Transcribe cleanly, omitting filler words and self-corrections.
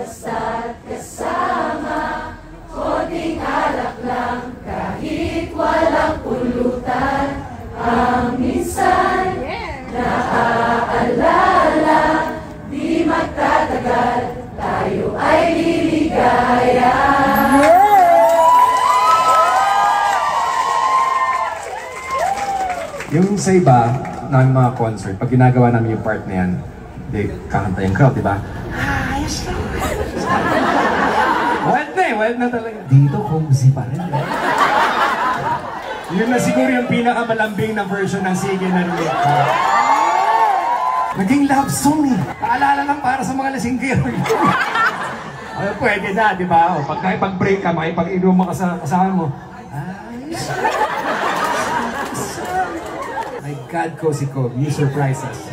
basta't kasama, konting alak lang, kahit walang pulutan. Ang minsan naaalala, di magtatagal, tayo ay liligaya. Yung sa iba, ng mga concert, pag ginagawa namin yung part na yan, di kakanta yung crowd, di ba? Ayos lang! Wild na talaga. Dito, cozy pa rin. Yun na siguro yung pinakamalambing na version ng Sige na rin. Naging love song eh. Paalala lang para sa mga lasing kayo. Pwede na, di ba? Pag-break ka, makipag-inuman ka sa kasama mo. My God, Cozy Co, you surprise us.